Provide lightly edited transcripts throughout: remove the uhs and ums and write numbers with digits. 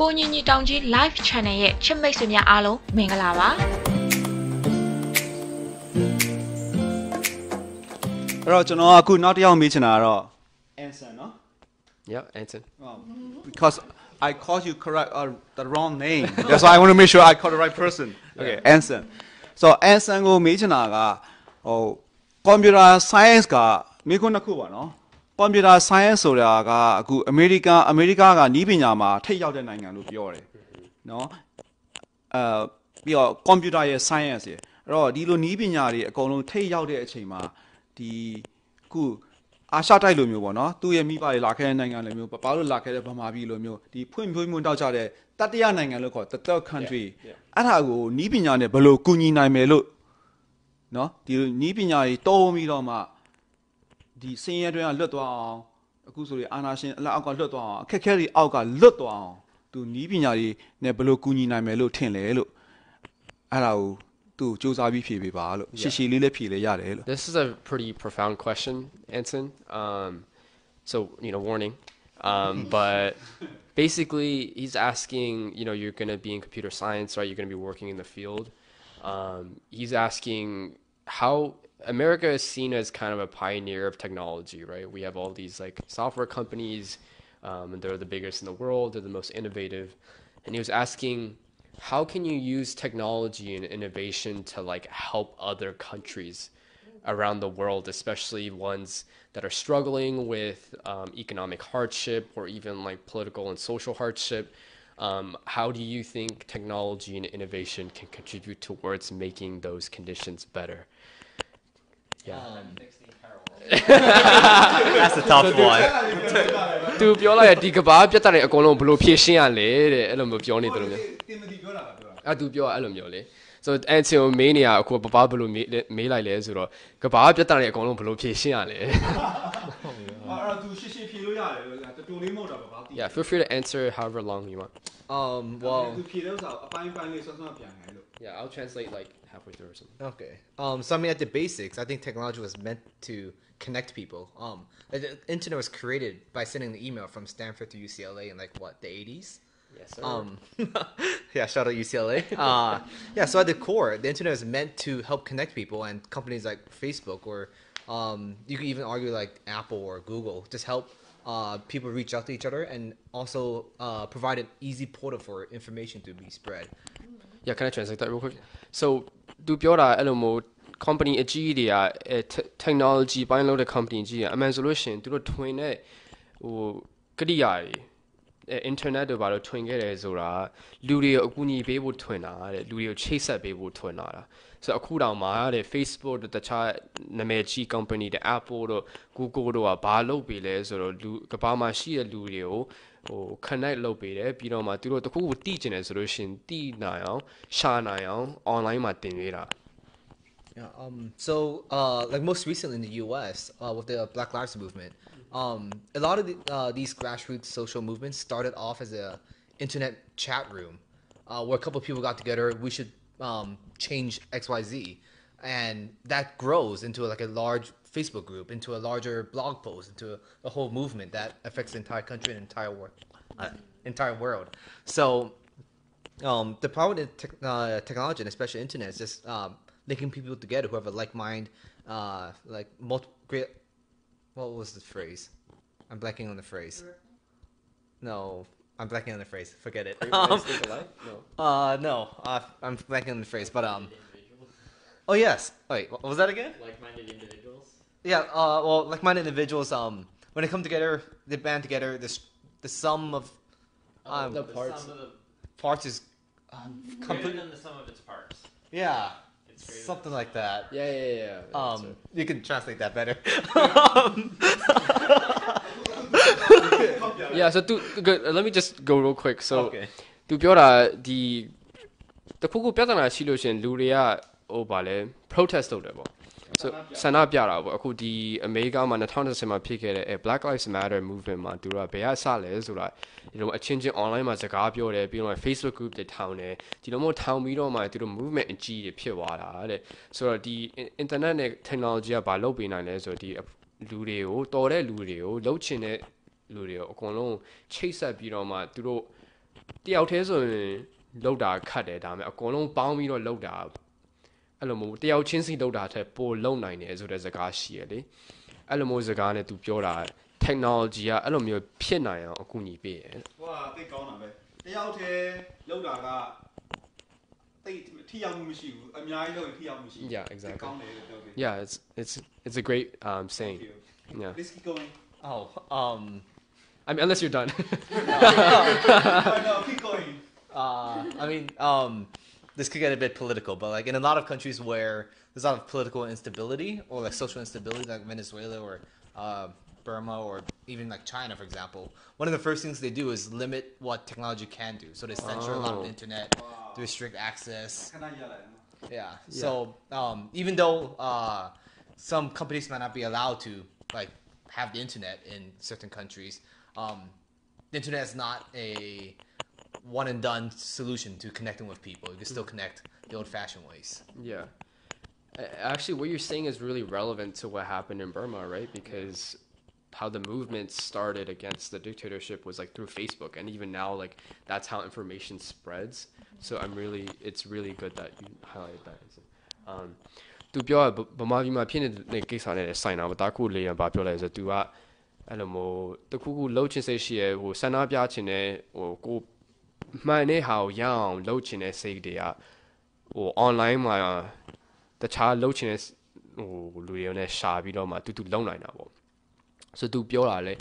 KNN-Tgi live channel ရဲ့ချစ်မိတ်ဆွေများအားလုံးမင်္ဂလာပါအဲ့တော့ကျွန်တော်အခုနောက်တစ်ယောက်မေးချင်တာကတော့ Anson နော် Yeah, Anson. Because I called you correct the wrong name. That's why I want to make sure I call the right person. Okay, Anson. So Anson ကိုမေးချင်တာကဟို computer science ကမိခွန်းတစ်ခုပါနော် computer science ဆိုတာကအခုအမေရိကကနီးပညာမှာထိပ်ရောက်တဲ့နိုင်ငံလို့ပြောတယ်နော်ပြီးတော့ computer ရဲ့ science ရဲ့အဲ့တော့ဒီလိုနီးပညာတွေအကုန်လုံးထိပ်ရောက်တဲ့အချိန်မှာဒီခုအာရှတိုက်လိုမျိုးပေါ့နော်သူ့ရဲ့မိဘတွေလာခဲ့တဲ့နိုင်ငံလိုမျိုးဘာလို့လာခဲ့တဲ့ဗမာပြည်လိုမျိုးဒီဖွင့်ဖြိုးမှုတောက်ကြတဲ့တတိယနိုင်ငံလို့ခေါ် the third country အဲ့ဒါကိုနီးပညာနဲ့ဘယ်လိုကူညီနိုင်မယ်လို့နော်ဒီနီးပညာတွေတုံးပြီးတော့မှဒီစင်ရဲတွင်ကလွတ်သွားအောင်အခုဆိုရင်အာနာရှင်အလက်အောက်ကလွတ်သွားအောင်အခက်ခဲတွေအောက်ကလွတ်သွားအောင်သူနီးပညာတွေနဲ့ဘယ်လိုကူညီနိုင်မယ်လို့ထင်လဲလို့အဲ့ဒါကိုသူစူးစမ်းပြီးဖြေပေးပါလို့ရှေ့ရှေ့လေးလည်းဖြေလဲရတယ်လို့ This is a pretty profound question, Anson. So, warning. But basically, he's asking, you're going to be in computer science, right? You're going to be working in the field. He's asking how America is seen as kind of a pioneer of technology, right? We have all these like software companies, and they're the biggest in the world. They're the most innovative. And he was asking, how can you use technology and innovation to like help other countries around the world, especially ones that are struggling with economic hardship or even like political and social hardship? How do you think technology and innovation can contribute towards making those conditions better? That's a tough one. သူပြောလိုက်ဒီကဘာပြတ်တဲ့အကုန်လုံးဘယ်လိုဖြေရှင်းရလဲတဲ့အဲ့လိုမျိုးပြောနေတယ်လို့မျိုးတင်မတီပြောတာပါပြောတာသူပြောအဲ့လိုမျိုးလေ so Anson မေးနေရအခုဘာဘယ်လိုမေးလိုက်လဲဆိုတော့ကဘာပြတ်တဲ့အကုန်လုံးဘယ်လိုဖြေရှင်းရလဲအဲ့တော့သူရှင်းဖြေလို့ရတယ်တော်တော်လေးမဟုတ်တာပါ Yeah, feel free to answer however long you want. Well, သူဖြေတဲ့ဥစ္စာအပိုင်းပိုင်းလေးဆွမ်းပြန်ခိုင်းလို့ Yeah, I'll translate like halfway through or something. Okay. So I mean, at the basics, I think technology was meant to connect people. The internet was created by sending the email from Stanford to UCLA in like what, the 80s? Yes, sir. Yeah, shout out UCLA. Yeah, so at the core, the internet is meant to help connect people, and companies like Facebook or you could even argue like Apple or Google just help people reach out to each other and also provide an easy portal for information to be spread. Yeah, can I translate that real quick? So, သူပြောတာအဲ့လိုမျိုး company အကြီးတွေက technology ပိုင်းလုပ်တဲ့ company ကြီးကအမှန်ဆိုလို့ရှိရင်သူတို့ထွင်တဲ့ဟိုကရိယာတွေ internet တို့ဘာလို့ထွင်ခဲ့တယ်ဆိုတာလူတွေကိုအကူအညီပေးဖို့ထွင်တာတဲ့လူတွေကိုချိတ်ဆက်ပေးဖို့ထွင်တာဆိုတော့အခုတောင်မှတဲ့ Facebook တို့တခြားနာမည်ကြီး company တဲ့ Apple တို့ Google တို့ကဘာလုပ်ပေးလဲဆိုတော့လူကဘာမှရှိတဲ့လူတွေကိုconnect လုပ်ပေးတယ်ပြီးတော့မှသူတို့တခုခုတည်ကျင်တယ်ဆိုလို့ရှိရင်တည်နိုင်အောင်ရှာနိုင်အောင် online မှာတင်ပေးတာ Yeah, so like most recently in the US with the Black Lives Movement, a lot of these grassroots social movements started off as a internet chat room where a couple of people got together, we should change XYZ, and that grows into like a large Facebook group, into a larger blog post, into a whole movement that affects the entire country and entire world. So the power of technology and especially internet is just linking people together who have a like mind, like great. What was the phrase? I'm blanking on the phrase. No, I'm blanking on the phrase. Forget it. No, I'm blanking on the phrase. But oh yes. Wait, what was that again? Like-minded individuals. Yeah. Well, like-minded individuals. When they come together, they band together. The sum of the parts. Parts is Greater than the sum of its parts. Yeah. Something like that. Yeah. You can translate that better. Yeah, so let me just go real quick. So, သူပြောတာဒီတခုခုပြဿနာရှိလို့ရှင်လူတွေကဟိုဗာလဲ protest လုပ်တယ်ပေါ့ so ဆန္ဒပြတာပေါ့အခုဒီအမေရိကမှာ2010မှာဖြစ်ခဲ့တဲ့ Black Lives Matter movement မှာသူတို့ကဘယ်ကစလဲဆိုတာဒီလိုအချင်းချင်း online မှာစကားပြောတယ်ပြီးတော့ Facebook group တွေထောင်တယ်ဒီလိုမျိုးထောင်ပြီးတော့မှသူတို့ movement အကြီးတွေဖြစ်သွားတာတဲ့ဆိုတော့ဒီ internet နဲ့ technology ကဘာလုပ်ပေးနိုင်လဲဆိုတော့ဒီလူတွေကိုတော်တဲ့လူတွေကိုလှုပ်ချင်တဲ့လူတွေကိုအကုန်လုံးချိတ်ဆက်ပြီးတော့မှသူတို့ တယောက်တည်းဆိုရင်လောက်တာခတ်တယ်ဒါပေမဲ့အကုန်လုံးပေါင်းပြီးတော့လောက်တာအဲ့လိုမျိုးတယောက်ချင်းစီလောက်တာထက်ပိုလုံနိုင်တယ်ဆိုတဲ့စကားရှိရလေအဲ့လိုမျိုးစကားနဲ့ तू ပြောတာ technology ကအဲ့လိုမျိုးဖြစ်နိုင်အောင်အကူအညီပေးတယ်ဟိုကသိကောင်းတာပဲတယောက်တည်းလောက်တာကသိထိရောက်မှုမရှိဘူးအများကြီးလောက်ရင်ထိရောက်မှုရှိ Yeah, exactly. ကောင်းတယ်လို့ပြောတယ် Yeah, it's a great saying. Yeah. Let's keep going Oh, I mean, unless you're done. no keep going I mean, this could get a bit political, but like in a lot of countries where there's a lot of political instability or like social instability, like Venezuela or Burma or even like China, for example, one of the first things they do is limit what technology can do. So they censor a lot of the internet, to restrict access. Yeah. So even though some companies might not be allowed to like have the internet in certain countries, the internet is not a one and done solution to connecting with people. You can still connect the old-fashioned ways. Yeah. Actually, what you're saying is really relevant to what happened in Burma, right? Because how the movement started against the dictatorship was like through Facebook, and even now, like that's how information spreads. So it's really good that you highlighted that. သူပြောဗမာပြည်မှာဖြစ်နေတဲ့ကိစ္စနဲ့ဆိုင်တာဒါခုလေးရပါပြောလိုက်ဆိုသူကအဲ့လိုမျိုးတခုခုလှုပ်ချင်စိတ်ရှိရဟိုဆန္ဒပြချင်တဲ့ဟိုကိုမှန်တဲ့ဟာကိုရအောင်လှုပ်ချင်တဲ့စိတ်တွေကဟို online မှာတခြားလှုပ်ချင်တဲ့ဟိုလူတွေနဲ့ရှာပြီးတော့မှတူလုံနိုင်တာပေါ့ဆိုသူပြောတာလေ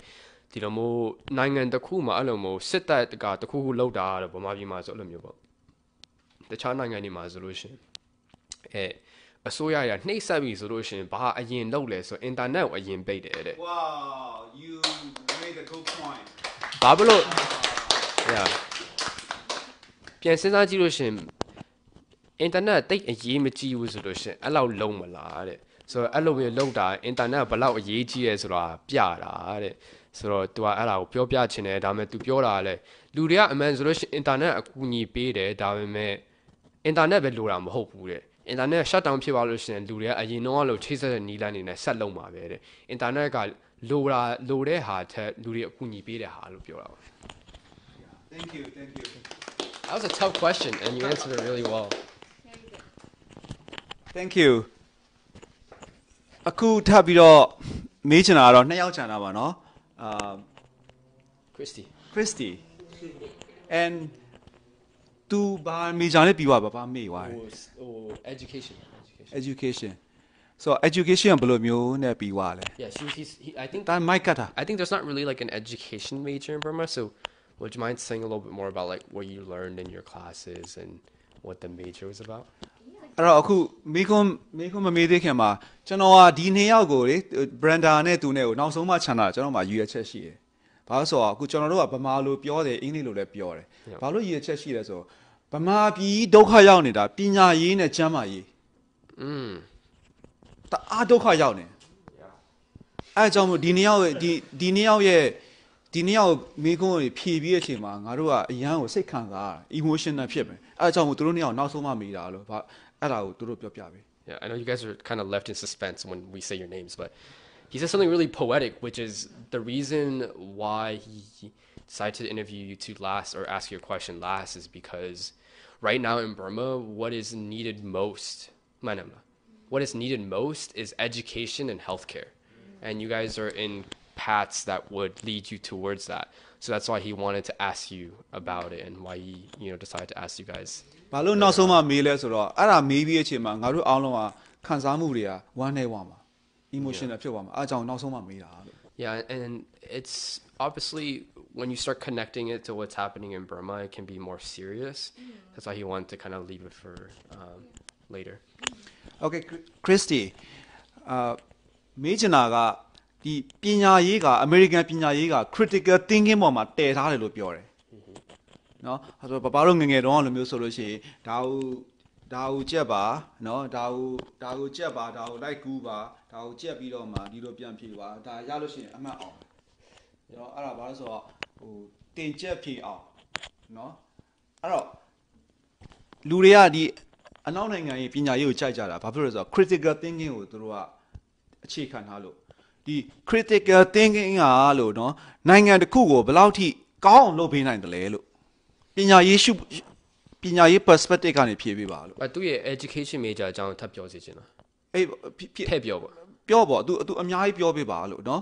ဒီလိုမျိုးနိုင်ငံတစ်ခုမှာအဲ့လိုမျိုးစစ်တပ်ကတခုခုလှုပ်တာတော့ဗမာပြည်မှာဆိုအဲ့လိုမျိုးပေါ့တခြားနိုင်ငံတွေမှာဆိုလို့ရှိရင်အစိုးရရနှိမ့်ဆက်ပြီဆိုလို့ရှိရင်ဘာအရင်လုပ်လဲဆိုအင်တာနက်ကိုအရင်ပိတ်တယ်တဲ့ Wow you made a good point ဘာဖြစ်လို့ yeah ပြန်စဉ်းစားကြည့်လို့ရှိရင်အင်တာနက်တိတ်အရေးမကြီးဘူးဆိုလို့ရှိရင်အဲ့လောက်လုံးမလားတဲ့ဆိုတော့အဲ့လိုမျိုးလောက်တာအင်တာနက်ဘလောက်အရေးကြီးရဲဆိုတာပြတာတဲ့ဆိုတော့ तू အဲ့ဒါကိုပြောပြချင်တယ်ဒါပေမဲ့ तू ပြောတာလဲလူတွေကအမှန်ဆိုလို့ရှိရင်အင်တာနက်အကူအညီပေးတယ်ဒါပေမဲ့အင်တာနက်ပဲလိုတာမဟုတ်ဘူးတဲ့အင်တာနက် shut down ဖြစ်သွားလို့ရှိရင်လူတွေကအရင်တော့လို့ချိတ်ဆက်တဲ့နီးလန်းနေနဲ့ဆက်လုံးပါပဲတဲ့အင်တာနက်ကလိုတဲ့ဟာထက်လူတွေအကူအညီပေးတဲ့ဟာလို့ပြောတာပါ Thank you That was a tough question and you answered it really well Thank you အခုထပ်ပြီးတော့မေးချင်တာကတော့နှစ်ယောက်ချန်တာပါနော်Christy and သူဘာမေဂျာနဲ့ပြီးသွားပါမေးသွားတယ် education so education ဘယ်လိုမျိုးနဲ့ပြီးသွားလဲ Yeah I think that might cut I think there's not really like an education major in Burma so would you mind saying a little bit more about like what you learned in your classes and what the major was about အဲ့တော့အခုမိခွန်းမမေးသေးခင်မှာကျွန်တော်ကဒီနှစ်ယောက်ကိုလေ Brenda နဲ့သူနဲ့ကိုနောက်ဆုံးမှခြံတာကျွန်တော်မှယူရချက်ရှိတယ်ဘာလို့ဆိုတော့အခုကျွန်တော်တို့ကဗမာလိုပြောတယ်အင်္ဂလိပ်လိုလည်းပြောတယ်ဘာလို့ယူရချက်ရှိလဲဆိုတော့ဗမာပြည်ဒုက္ခရောက်နေတာပညာရေးနဲ့ကျန်းမာရေးတအားဒုက္ခရောက်နေအဲအကြောင်းမို့ဒီနှစ်ယောက်မိခွန်းကိုဖြည့်ပြီးတဲ့အချိန်မှာငါတို့ကအရန်ကိုစိတ်ခံစား emotional ဖြစ်မယ်အဲအကြောင်းမို့သူတို့နှစ်ယောက်နောက်ဆုံးမှမေးတာလို့အဲ့ဒါကိုသူတို့ပြောပြပေး Yeah I know you guys are kind of left in suspense when we say your names but he said something really poetic which is the reason why he decided to interview you two last or ask your question last is because right now in Burma what is needed most is education and healthcare and you guys are in paths that would lead you towards that so that's why he wanted to ask you about it and why he decided to ask you guys ဘာလို့နောက်ဆုံးမှမေးလဲဆိုတော့အဲ့ဒါမေးပြီးအချိန်မှာငါတို့အားလုံးကခံစားမှုတွေကဝမ်းနေသွားမှာ emotional ဖြစ်သွားမှာအဲ့အကြောင်းနောက်ဆုံးမှမေးတာလို့ Yeah and it's obviously when you start connecting it to what's happening in Burma it can be more serious that's why he wanted to kind of leave it for later Okay Christy မေးချင်တာကဒီပညာရေးကအမေရိကန်ပညာရေးက critical thinking ပေါ်မှာတည်ထားတယ်လို့ပြောတယ်နော်အဲ့တော့ဘာလို့ငငယ်တုန်းကလိုမျိုးဆိုလို့ရှိရင်ဒါကိုကြက်ပါနော်ဒါကိုကြက်ပါဒါကိုလိုက်ကူးပါဒါကိုကြက်ပြီးတော့မှဒီလိုပြန်ဖြေပါဒါရလို့ရှိရင်အမှတ်အောင်နော်အဲ့ဒါဘာလို့ဆိုတော့ဟိုတင်ကြက်ဖြေအောင်နော်အဲ့တော့လူတွေကဒီအနောက်နိုင်ငံရဲ့ပညာရေးကိုကြိုက်ကြတာဘာဖြစ်လို့လဲဆိုတော့ critical thinking ကိုသူတို့ကအခြေခံထားလို့ဒီ critical thinking ကလို့နော်နိုင်ငံတစ်ခုကိုဘယ်လောက်ထိကောင်းအောင်လုပ်ပေးနိုင်တယ်လဲလို့ ပညာရေးရှုပညာရေး perspective ကနေဖြေပြပါလို့ သူ့ရဲ့ education major အကြောင်းထပ်ပြောစီချင်တာ အေး ထည့်ပြောပါ ပြောပေါ့ तू အများကြီးပြောပြပါလို့နော်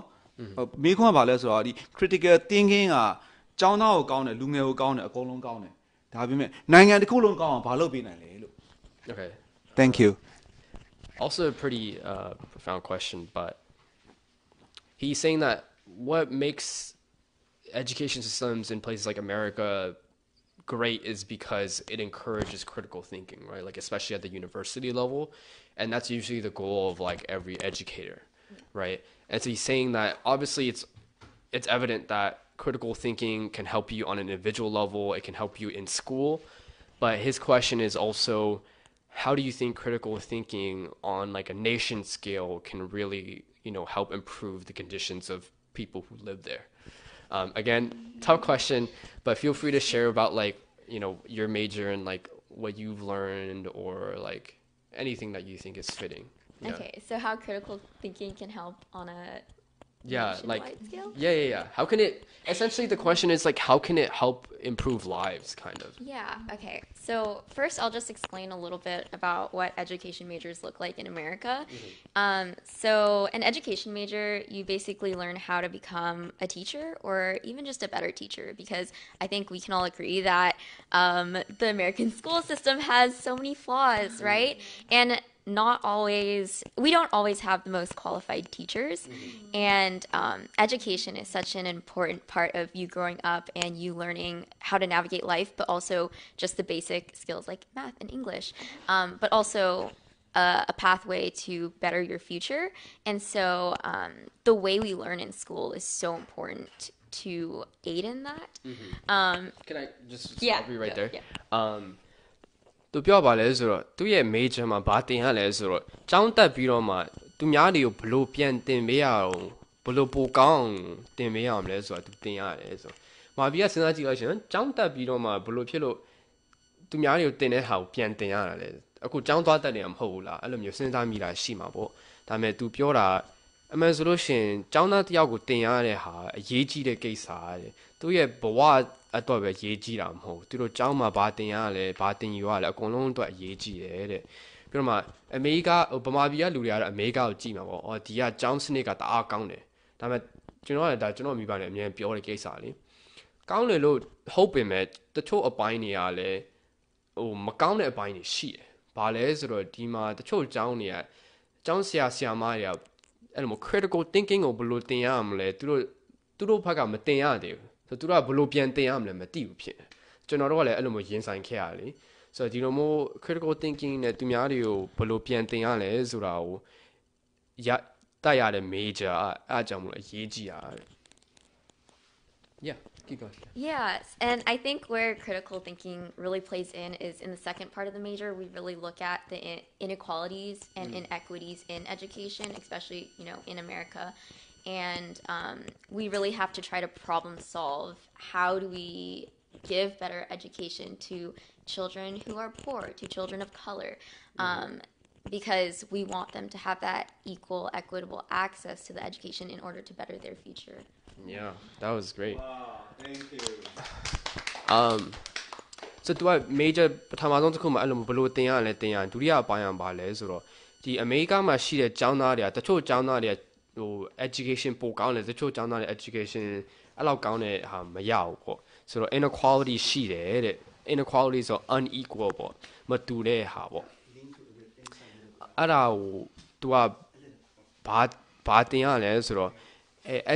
မိခွန်းကဘာလဲဆိုတော့ဒီ critical thinking ကကျောင်းသားကိုကောင်းတယ်လူငယ်ကိုကောင်းတယ်အကုန်လုံးကောင်းတယ်ဒါပေမဲ့နိုင်ငံတစ်ခုလုံးကောင်းအောင်ဘာလုပ်ပေးနိုင်လဲလို့ Okay. Thank you. Also a pretty profound question, but he's saying that what makes education systems in places like America great is because it encourages critical thinking, right? Like especially at the university level, and that's usually the goal of like every educator, right? And so he's saying that obviously it's evident that critical thinking can help you on an individual level, it can help you in school, but his question is also how do you think critical thinking on like a nation scale can really, help improve the conditions of people who live there? Again, tough question, but feel free to share about like, your major and like what you've learned or like anything that you think is fitting. Yeah. Okay, so how critical thinking can help on a like nationwide scale? yeah. How can it essentially the question is like how can it help improve lives kind of? Yeah, okay. So first I'll just explain a little bit about what education majors look like in America. So an education major, you basically learn how to become a teacher or even just a better teacher because I think we can all agree that the American school system has so many flaws, right? And we don't always have the most qualified teachers, and education is such an important part of you growing up and you learning how to navigate life, but also just the basic skills like math and English, but also a pathway to better your future. And so the way we learn in school is so important to aid in that. Can I just Yeah, stop you right yeah, there? yeah. သူပြောပါလဲဆိုတော့သူရဲ့ major မှာဘာတင်ရလဲဆိုတော့ကျောင်းတက်ပြီးတော့မှသူများတွေကိုဘလို့ပြန်တင်ပေးရအောင်ဘလို့ပိုကောင်းတင်ပေးရအောင်လဲဆိုတော့သူတင်ရတယ်ဆိုတော့မာဘီကစဉ်းစားကြည့်လိုက်ရှင်ကျောင်းတက်ပြီးတော့မှဘလို့ဖြစ်လို့သူများတွေကိုတင်တဲ့ဟာကိုပြန်တင်ရတာလဲအခုကျောင်းသွားတက်နေမှာမဟုတ်ဘူးလားအဲ့လိုမျိုးစဉ်းစားမိတာရှိမှာပေါ့ဒါပေမဲ့ तू ပြောတာအမှန်ဆိုလို့ရှင်ကျောင်းသားတယောက်ကိုတင်ရတဲ့ဟာအရေးကြီးတဲ့ကိစ္စတဲ့သူရဲ့ဘဝအတွက်ပဲရေးကြီးတာမဟုတ်သူတို့ကျောင်းမှာဘာတင်ရလဲဘာတင်ယူရလဲအကုန်လုံးအတွက်အရေးကြီးတယ်တဲ့ပြီးတော့မှအမေရိကဗမာပြည်ကလူတွေကတော့အမေရိကကိုကြည့်မှာပေါ့အော်ဒီကကျောင်းစနစ်ကတအားကောင်းတယ်ဒါပေမဲ့ကျွန်တော်ကလည်းဒါကျွန်တော်မိဘနဲ့အမြဲပြောတဲ့ကိစ္စလေကောင်းတယ်လို့ဟုတ်ပင်မဲ့တချို့အပိုင်းတွေကလည်းမကောင်းတဲ့အပိုင်းတွေရှိတယ်ဘာလဲဆိုတော့ဒီမှာတချို့ကျောင်းတွေကကျောင်းဆရာမတွေကအဲ့လို critical thinking ကိုဘယ်လိုတင်ရမလဲသူတို့ဘက်ကမတင်ရသေးဘူးဆိုတော့သူတို့ကဘယ်လိုပြန်တင်ရမလဲမသိဘူးဖြစ်တယ်ကျွန်တော်တို့ကလည်းအဲ့လိုမျိုးရင်ဆိုင်ခဲ့ရလေဆိုတော့ဒီလိုမျိုး critical thinking နဲ့သူများတွေကိုဘယ်လိုပြန်တင်ရလဲဆိုတာကိုတက်ရတဲ့ major အားကြောင့်မလို့အရေးကြီးတာ Yeah, keep going. Yes, and I think where critical thinking really plays in is in the second part of the major. We really look at the inequalities and inequities in education, especially in America, and we really have to try to problem solve. How do we give better education to children who are poor, to children of color? Because we want them to have that equal, equitable access to the education in order to better their future. Yeah, that was great. Wow, thank you. So သူက major ပထမဆုံးတစ်ခုမှာအဲ့လိုဘယ်လိုတင်ရလဲတင်ရဒုတိယအပိုင်းကဘာလဲဆိုတော့ဒီအမေရိကမှာရှိတဲ့ကျောင်းသားတွေကတချို့ကျောင်းသားတွေကဟို education ပိုကောင်းတယ်တချို့ကျောင်းသားတွေ education အဲ့လောက်ကောင်းတဲ့ဟာမရဘူးပေါ့ဆိုတော့ inequality ရှိတယ်တဲ့ inequality ဆို unequal ပေါ့မတူတဲ့ဟာပေါ့အဲ့ဒါကို तू ကဘာတင်ရလဲဆိုတော့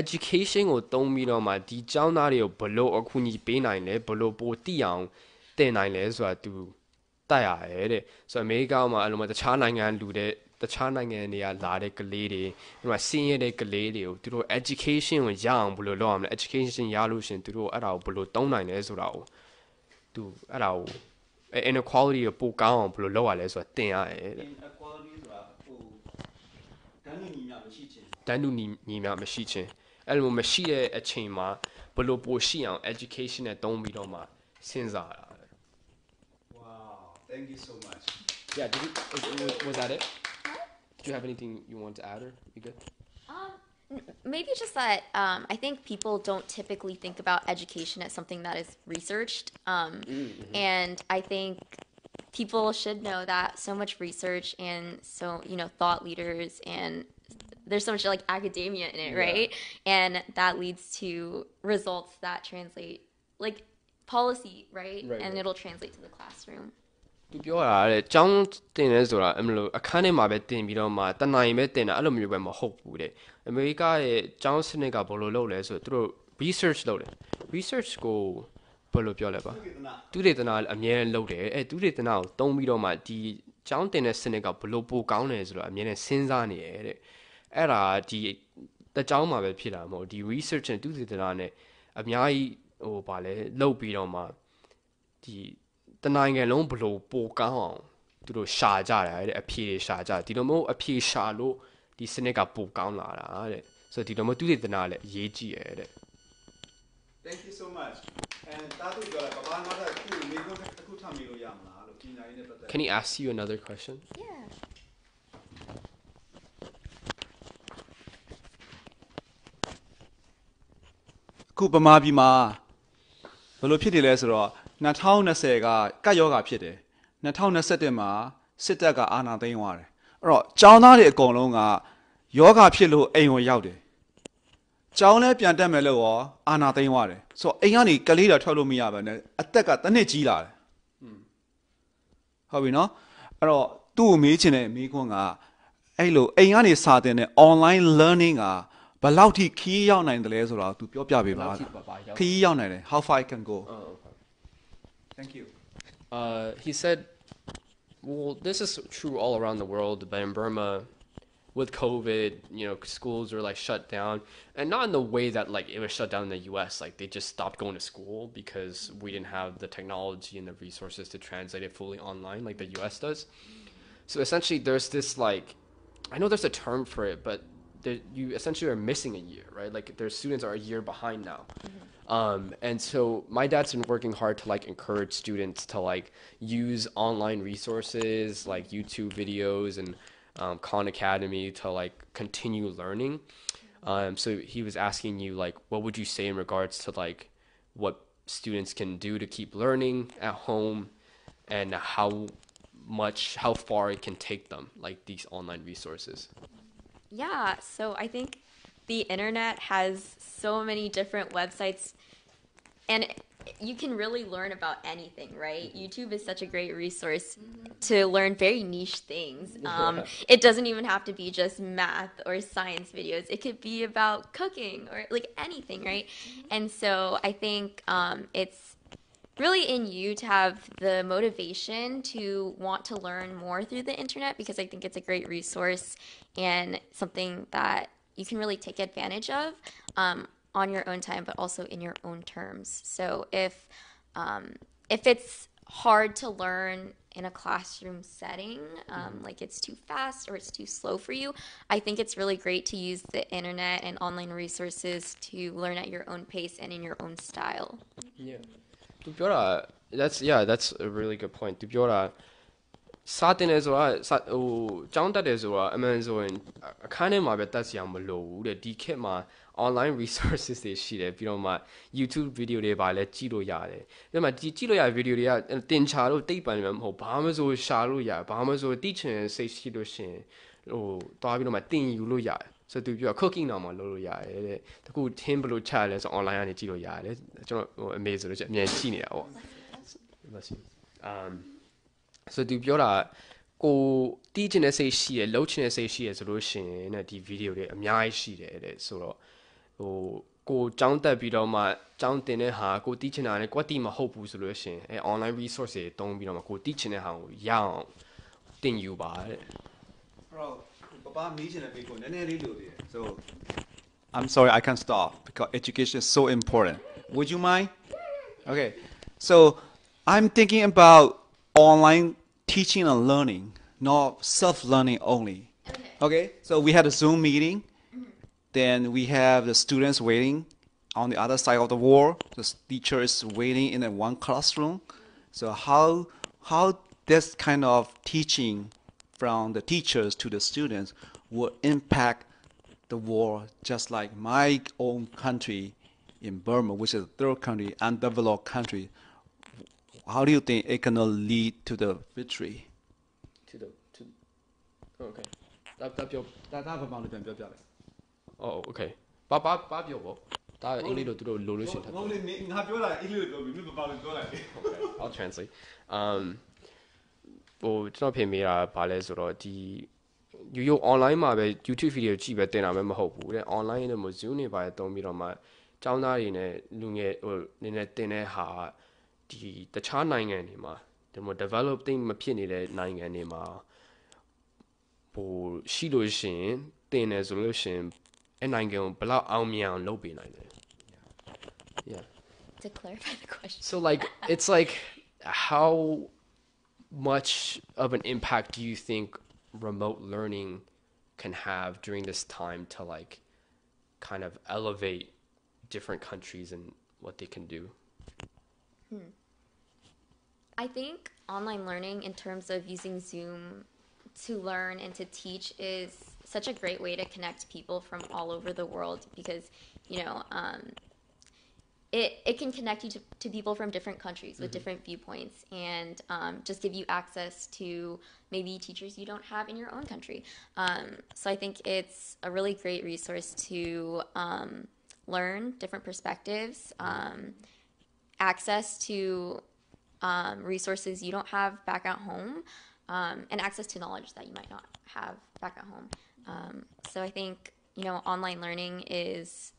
education ကိုတုံးပြီးတော့မှဒီကျောင်းသားတွေကိုဘလို့အခုညီပေးနိုင်လဲဘလို့ပိုတိအောင်တင်နိုင်လဲဆိုတာ तू တတ်ရတယ်တဲ့ဆိုတော့အမေရိကမှာအဲ့လိုမှတခြားနိုင်ငံလူတဲ့တခြားနိုင်ငံတွေကလာတဲ့ကလေးတွေဒီမှာစင်းရတဲ့ကလေးတွေကိုသူတို့ education ကိုရအောင်ဘလို့လုပ်ရမလဲ education ရလို့ရှင်သူတို့အဲ့ဒါကိုဘလို့တုံးနိုင်လဲဆိုတာကို तू အဲ့ဒါကို inequality ကိုပိုကောင်းအောင်ဘလို့လုပ်ရလဲဆိုတာတင်ရတယ်တဲ့ inequality ဆိုတာဟိုတန်းတူညီမျှမရှိခြင်း တန်းတူညီမျှမရှိခြင်းအဲ့လိုမရှိတဲ့အချိန်မှာဘလို့ပိုရှိအောင် education နဲ့တုံးပြီးတော့မှစဉ်းစားတာ Wow, thank you so much. Yeah, was that it? Do you have anything you want to add or you good? Maybe just that I think people don't typically think about education as something that is researched. And I think people should know that so much research and so, thought leaders and there's so much like academia in it, right? And that leads to results that translate like policy, right? And it'll translate to the classroom. သူပြောတာတဲ့ကျောင်းတင်လဲဆိုတာအမလို့အခန်းထဲမှာပဲတင်ပြီးတော့မှတနင်္လာပဲတင်တာအဲ့လိုမျိုးပဲမဟုတ်ဘူးတဲ့အမေရိကရဲ့ကျောင်းစနစ်ကဘယ်လိုလုပ်လဲဆိုတော့သူတို့ research လုပ်တယ် research ကိုဘယ်လိုပြောလဲပါသူတေသနာအများနဲ့လုပ်တယ်အဲသူတေသနာကိုတုံးပြီးတော့မှဒီကျောင်းတင်တဲ့စနစ်ကဘယ်လိုပိုကောင်းတယ်ဆိုတော့အများနဲ့စဉ်းစားနေရတဲ့အဲ့ဒါဒီတကျောင်းမှာပဲဖြစ်တာမဟုတ်ဒီ research နဲ့သူတေသနာနဲ့အများကြီးဟိုဗာလဲလုပ်ပြီးတော့မှဒီတနိုင်ငံလုံးဘလို့ပိုကောင်းအောင်သူတို့ရှာကြတယ်တဲ့အဖြေရှာကြဒီလိုမျိုးအဖြေရှာလို့ဒီစနစ်ကပိုကောင်းလာတာတဲ့ဆိုတော့ဒီလိုမျိုးသူတေသနာလည်းအရေးကြီးတယ်တဲ့ Thank you so much and တာတူပြောလိုက်ဘာမှမဟုတ်ဘူးမိကုန်းတစ်ခုထပ်မိလို့ရမလားလို့ပညာရေးနဲ့ပတ်သက် Can he ask you another question? Yeah. အခုပမာပြည်မှာဘယ်လိုဖြစ်နေလဲဆိုတော့2020ကကပ်ရောဂါဖြစ်တယ်2021မှာစစ်တပ်ကအာဏာသိမ်းသွားတယ်အဲ့တော့ကျောင်းသားတွေအကုန်လုံးကယောဂဖြစ်လို့အိမ်ကိုရောက်တယ်ကျောင်းလဲပြန်တက်မယ်လို့ရောအာဏာသိမ်းသွားတယ်ဆိုတော့အိမ်ကနေကလေးတွေထွက်လို့မရပါနဲ့အသက်ကတစ်နှစ်ကြီးလာတယ်ဟုတ်ပြီနော်အဲ့တော့သူ့ကိုမေးချင်တဲ့မေးခွန်းကအဲ့လိုအိမ်ကနေစာသင်တဲ့ online learning ကဘယ်လောက်ထိခီးရောက်နိုင်တယ်လဲဆိုတော့သူပြောပြပေးပါခီးရောက်နိုင်တယ် how far I can go Thank you he said well this is true all around the world but in Burma with COVID, schools were like shut down, and not in the way that like it was shut down in the U.S. Like they just stopped going to school because we didn't have the technology and the resources to translate it fully online like the U.S. does. So essentially, there's this like, I know there's a term for it, but you essentially are missing a year, right? Like their students are a year behind now. And so my dad's been working hard to like encourage students to like use online resources like YouTube videos and Khan Academy to like continue learning. So he was asking you like, what would you say in regards to like what students can do to keep learning at home and how far it can take them, like these online resources? Yeah, so I think the internet has so many different websites and you can really learn about anything, right? YouTube is such a great resource to learn very niche things. It doesn't even have to be just math or science videos. It could be about cooking or like anything, right? And so I think it's really in you to have the motivation to want to learn more through the internet because I think it's a great resource and something that you can really take advantage of. On your own time, but also in your own terms. So if it's hard to learn in a classroom setting, like it's too fast or it's too slow for you, I think it's really great to use the internet and online resources to learn at your own pace and in your own style. Yeah. That's a really good point. သူပြောတာစာတင်နေဆိုတာဟိုကျောင်းတက်တယ်ဆိုတာအမှန်ဆိုရင်အခန်းထဲမှာပဲတက်စရာမလိုဘူးတဲ့ဒီခေတ်မှာ online resources တွေရှိတယ်ပြီးတော့မှ YouTube video တွေပါလဲကြည့်လို့ရတယ်ဒါပေမဲ့ကြည့်လို့ရ video တွေကတင်ချလို့တိတ်ပန်နေမှာမဟုတ်ဘာမှမဆိုရှာလို့ရဘာမှမဆိုတိချင်စိတ်ရှိလို့ရှင်ဟိုတွားပြီးတော့မှတင်ယူလို့ရတယ်ဆိုတော့သူပြော cooking တော့မှလုပ်လို့ရတယ်တဲ့တခု team ဘယ်လိုချရလဲဆို online ကနေကြည့်လို့ရတယ်ကျွန်တော်ဟို amazing လို့အမြင်ကြည့်နေတာပေါ့ဆိုသူပြောတာကိုတီးချင်တဲ့စိတ်ရှိရလှုပ်ချင်တဲ့စိတ်ရှိရဆိုလို့ရှင်တဲ့ဒီ video တွေအများကြီးရှိတယ်တဲ့ဆိုတော့ဟိုကိုចောင်းတက်ပြီးတော့မှចောင်းတင်တဲ့ဟာကိုတီးချင်တာနဲ့ကွက်တီမဟုတ်ဘူးဆိုလို့ရှင်အဲ online resource တွေတုံးပြီးတော့မှကိုတီးချင်တဲ့ဟာကိုရအောင်တင်ယူပါတဲ့ Papaမေးချင်တဲ့ပေကိုနည်းနည်းလေးလို့သေးတယ် So I'm sorry I can't stop because education is so important Would you mind Okay so I'm thinking about online teaching and learning, not self-learning only. Okay, so we had a Zoom meeting. Then we have the students waiting on the other side of the wall. The teacher is waiting in one classroom. So how this kind of teaching from the teachers to the students will impact the war, just like my own country in Burma, which is a third country, undeveloped country, how do you think it can lead to the victory? Okay. 答ပြော ဒါဘာမှမပြန်ပြောပြလိုက် Oh, okay. ဘာပြောပေါ့ဒါအင်္ဂလိပ်လိုသူတို့လိုလို့ရှရင်ထပ်ပြော ငါပြောတာအင်္ဂလိပ်လိုပြောပြီးမပါလို့ပြောလိုက် Okay, I'll translate. ဟိုကျွန်တော်ဖေမေးတာဘာလဲဆိုတော့ဒီရိုး online မှာပဲ YouTube video ကြည့်ပဲတင်တာပဲမဟုတ်ဘူးတဲ့ online နဲ့မ Zoom တွေပါတုံးပြီးတော့မှကျောင်းသားတွေနဲ့လူငယ်ဟိုနည်းနည်းတင်တဲ့ဟာဒီတခြားနိုင်ငံတွေမှာဒီမှာ developing မဖြစ်နေတဲ့နိုင်ငံတွေမှာဟိုရှိလို့ရှရင်တင်တယ်ဆိုလို့ရှရင်အဲ့နိုင်ငံကိုဘယ်လောက်အောင်မြင်အောင်လုပ်ပေးနိုင်လဲ Yeah. To clarify the question. So like it's like how much of an impact do you think remote learning can have during this time to like kind of elevate different countries and what they can do? I think online learning in terms of using Zoom to learn and to teach is such a great way to connect people from all over the world because, you know, it can connect you to people from different countries with different viewpoints and just give you access to maybe teachers you don't have in your own country. So I think it's a really great resource to learn different perspectives, access to resources you don't have back at home, and access to knowledge that you might not have back at home. So I think, you know, online learning is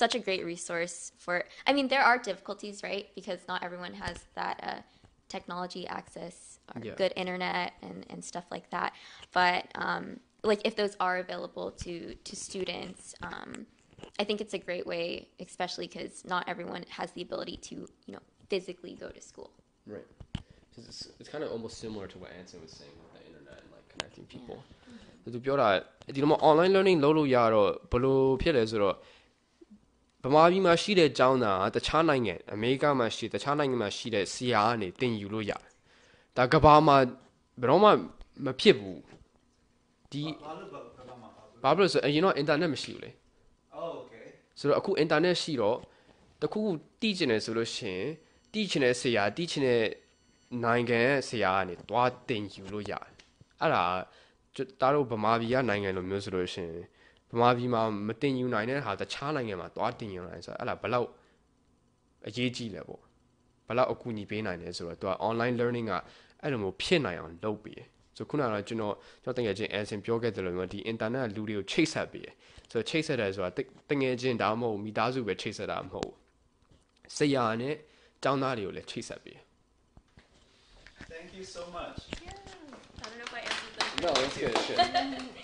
such a great resource for, I mean, there are difficulties, right? Because not everyone has that technology access or good internet and stuff like that. But like if those are available to students, I think it's a great way, especially because not everyone has the ability to, you know, physically go to school. Right. It's kind of almost similar to what Anson was saying with the internet and like connecting people. သူပြောတာဒီလိုမျိုး online learning လုပ်လို့ရတော့ဘယ်လိုဖြစ်လဲဆိုတော့ဗမာပြည်မှာရှိတဲ့ကျောင်းသားတခြားနိုင်ငံအမေရိကမှာရှိတခြားနိုင်ငံမှာရှိတဲ့ဆရာကနေသင်ယူလို့ရတယ်။ဒါကဘာမှဘယ်တော့မှမဖြစ်ဘူး။ဒီဘာလို့ဆိုရင်တော့ internet မရှိဘူးလေ။ Oh, okay. ဆိုတော့အခု internet ရှိတော့တခုခုတီးကျင်တယ်ဆိုလို့ရှိရင်တီးချင်တဲ့ဆရာတီးချင်တဲ့နိုင်ငံရဲ့ဆရာကနေတွားသင်ယူလို့ရတယ်။အဲ့ဒါတားတို့ဗမာပြည်ကနိုင်ငံလိုမျိုးဆိုလို့ရှိရင်ဗမာပြည်မှာမတင်ယူနိုင်တဲ့ဟာတခြားနိုင်ငံမှာတွားတင်ယူနိုင်ဆိုတော့အဲ့ဒါဘယ်လောက်အရေးကြီးလဲပေါ့ဘယ်လောက်အကူအညီပေးနိုင်လဲဆိုတော့သူက online learning ကအဲ့လိုမျိုးဖြစ်နိုင်အောင်လုပ်ပေးတယ်ဆိုခုနကတော့ကျွန်တော်တကယ်ချင်း Anson ပြောခဲ့တယ်လို့မျိုးဒီ internet ကလူတွေကိုချိတ်ဆက်ပေးတယ်ဆိုတော့ချိတ်ဆက်တယ်ဆိုတာတကယ်ချင်းဒါမှမဟုတ်မိသားစုပဲချိတ်ဆက်တာမဟုတ်ဆရာနဲ့ကျောင်းသားတွေကိုလည်းချိတ်ဆက်ပေးတယ် Thank you so much. Yeah. I don't know if I answered that. No, that's good.